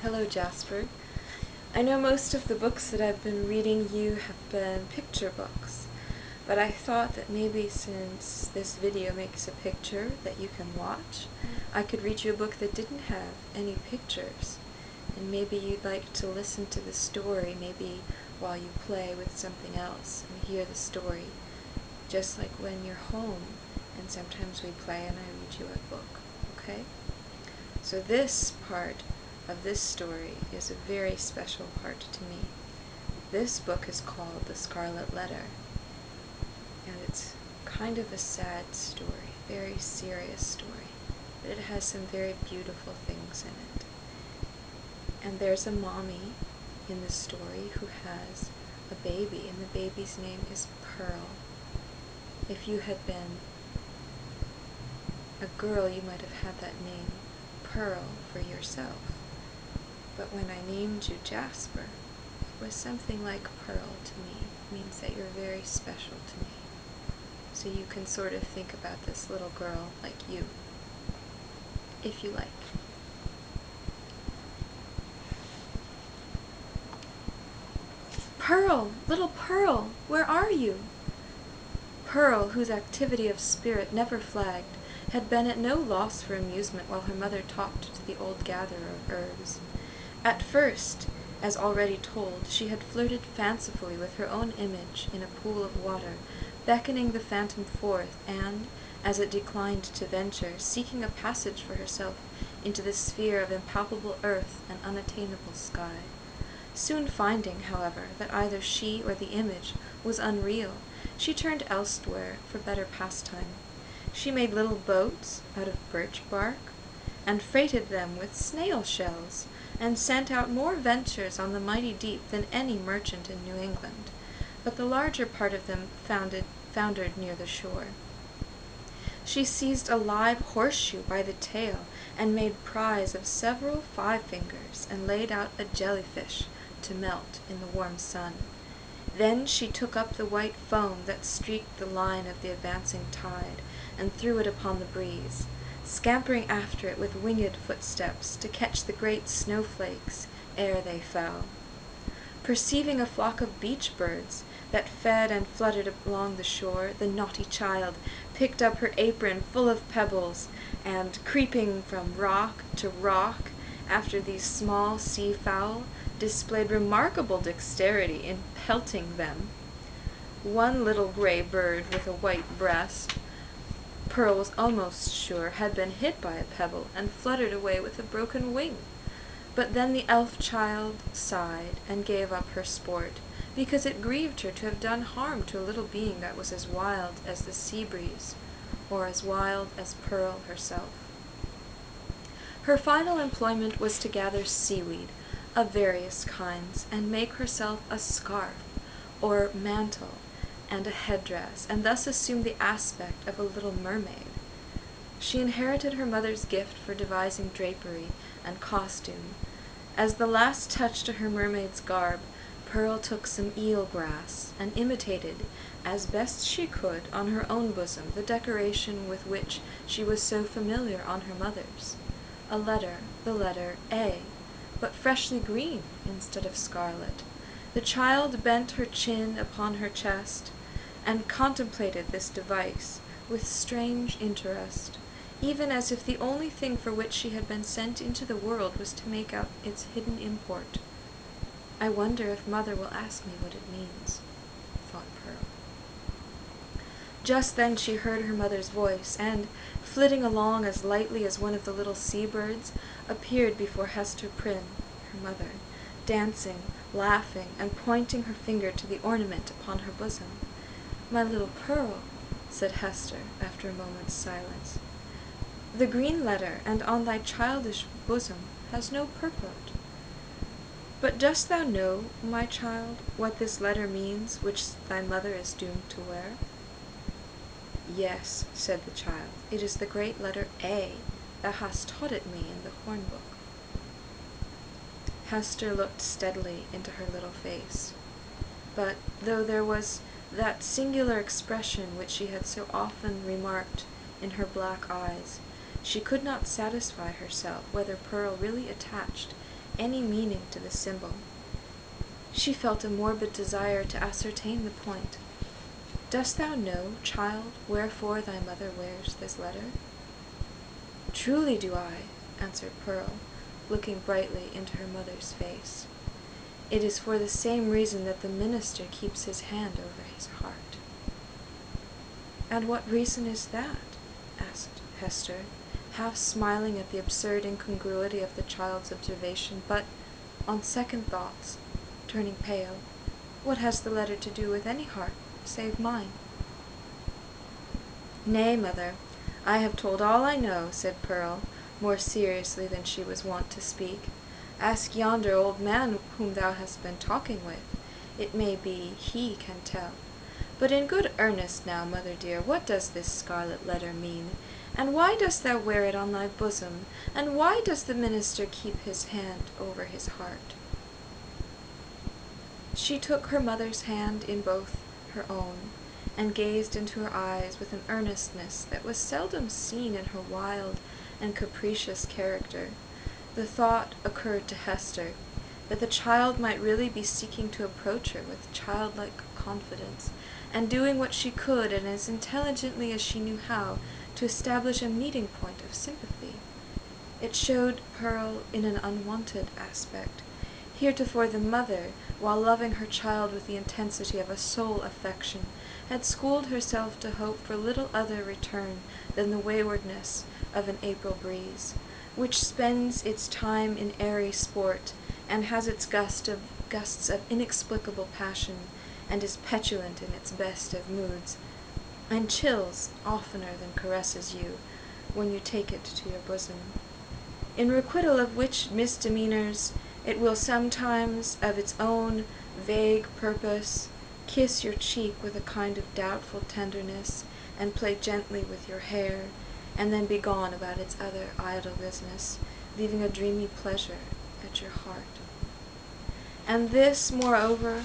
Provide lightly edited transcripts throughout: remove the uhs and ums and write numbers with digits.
Hello, Jasper. I know most of the books that I've been reading you have been picture books, but I thought that maybe since this video makes a picture that you can watch, I could read you a book that didn't have any pictures, and maybe you'd like to listen to the story, maybe while you play with something else and hear the story, just like when you're home, and sometimes we play and I read you a book, okay? So this part of this story is a very special part to me. This book is called The Scarlet Letter, and it's kind of a sad story, very serious story, but it has some very beautiful things in it. And there's a mommy in the story who has a baby, and the baby's name is Pearl. If you had been a girl, you might have had that name, Pearl, for yourself. But when I named you Jasper, it was something like Pearl to me. It means that you're very special to me. So you can sort of think about this little girl like you, if you like. Pearl! Little Pearl! Where are you? Pearl, whose activity of spirit never flagged, had been at no loss for amusement while her mother talked to the old gatherer of herbs. At first, as already told, she had flirted fancifully with her own image in a pool of water, beckoning the phantom forth, and, as it declined to venture, seeking a passage for herself into the sphere of impalpable earth and unattainable sky. Soon finding, however, that either she or the image was unreal, she turned elsewhere for better pastime. She made little boats out of birch bark, and freighted them with snail shells, and sent out more ventures on the mighty deep than any merchant in New England, but the larger part of them foundered near the shore. She seized a live horseshoe by the tail, and made prize of several five-fingers, and laid out a jellyfish to melt in the warm sun. Then she took up the white foam that streaked the line of the advancing tide, and threw it upon the breeze, scampering after it with winged footsteps to catch the great snowflakes ere they fell. Perceiving a flock of beach birds that fed and fluttered along the shore, the naughty child picked up her apron full of pebbles, and, creeping from rock to rock after these small sea-fowl, displayed remarkable dexterity in pelting them. One little gray bird with a white breast, Pearl was almost sure, had been hit by a pebble and fluttered away with a broken wing. But then the elf child sighed and gave up her sport, because it grieved her to have done harm to a little being that was as wild as the sea breeze, or as wild as Pearl herself. Her final employment was to gather seaweed of various kinds, and make herself a scarf, or mantle, and a headdress, and thus assume the aspect of a little mermaid. She inherited her mother's gift for devising drapery and costume. As the last touch to her mermaid's garb, Pearl took some eel grass, and imitated, as best she could, on her own bosom the decoration with which she was so familiar on her mother's. A letter, the letter A, but freshly green instead of scarlet. The child bent her chin upon her chest, and contemplated this device with strange interest, even as if the only thing for which she had been sent into the world was to make out its hidden import. I wonder if Mother will ask me what it means, thought Pearl. Just then she heard her mother's voice, and, flitting along as lightly as one of the little sea-birds, appeared before Hester Prynne, her mother, dancing, laughing, and pointing her finger to the ornament upon her bosom. "My little Pearl," said Hester, after a moment's silence, "the green letter, and on thy childish bosom, has no purport. But dost thou know, my child, what this letter means which thy mother is doomed to wear?" "Yes," said the child, "it is the great letter A. Thou hast taught it me in the horn-book." Hester looked steadily into her little face, but though there was that singular expression which she had so often remarked in her black eyes, she could not satisfy herself whether Pearl really attached any meaning to the symbol. She felt a morbid desire to ascertain the point. "Dost thou know, child, wherefore thy mother wears this letter?" "Truly do I," answered Pearl, looking brightly into her mother's face. "It is for the same reason that the minister keeps his hand over his heart." "And what reason is that?" asked Hester, half smiling at the absurd incongruity of the child's observation, but, on second thoughts, turning pale. "What has the letter to do with any heart, save mine?" "Nay, mother, I have told all I know," said Pearl, more seriously than she was wont to speak. "Ask yonder old man whom thou hast been talking with. It may be he can tell. But in good earnest now, mother dear, what does this scarlet letter mean? And why dost thou wear it on thy bosom? And why does the minister keep his hand over his heart?" She took her mother's hand in both her own, and gazed into her eyes with an earnestness that was seldom seen in her wild and capricious character. The thought occurred to Hester that the child might really be seeking to approach her with childlike confidence, and doing what she could, and as intelligently as she knew how, to establish a meeting point of sympathy. It showed Pearl in an unwonted aspect. Heretofore the mother, while loving her child with the intensity of a soul affection, had schooled herself to hope for little other return than the waywardness of an April breeze, which spends its time in airy sport, and has its gusts of inexplicable passion, and is petulant in its best of moods, and chills oftener than caresses you, when you take it to your bosom. In requital of which misdemeanors, it will sometimes, of its own vague purpose, kiss your cheek with a kind of doubtful tenderness, and play gently with your hair, and then be gone about its other idle business, leaving a dreamy pleasure at your heart. And this, moreover,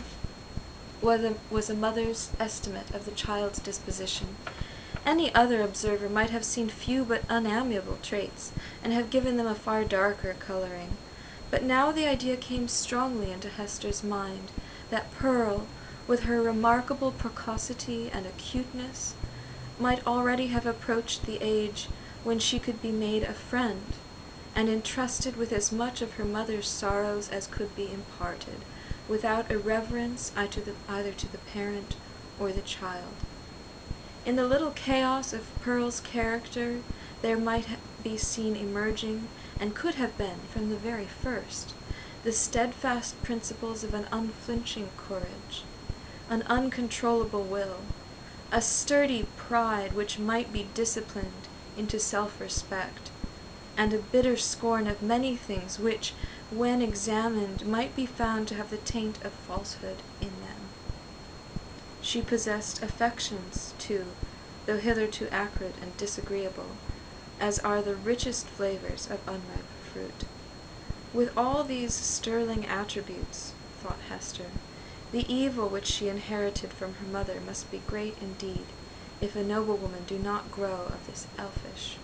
was a mother's estimate of the child's disposition. Any other observer might have seen few but unamiable traits, and have given them a far darker coloring. But now the idea came strongly into Hester's mind that Pearl, with her remarkable precocity and acuteness, might already have approached the age when she could be made a friend, and entrusted with as much of her mother's sorrows as could be imparted, without irreverence either to the parent or the child. In the little chaos of Pearl's character there might be seen emerging, and could have been from the very first, the steadfast principles of an unflinching courage, an uncontrollable will, a sturdy pride which might be disciplined into self-respect, and a bitter scorn of many things which, when examined, might be found to have the taint of falsehood in them. She possessed affections, too, though hitherto acrid and disagreeable, as are the richest flavors of unripe fruit. With all these sterling attributes, thought Hester, the evil which she inherited from her mother must be great indeed, if a noblewoman do not grow of this elfish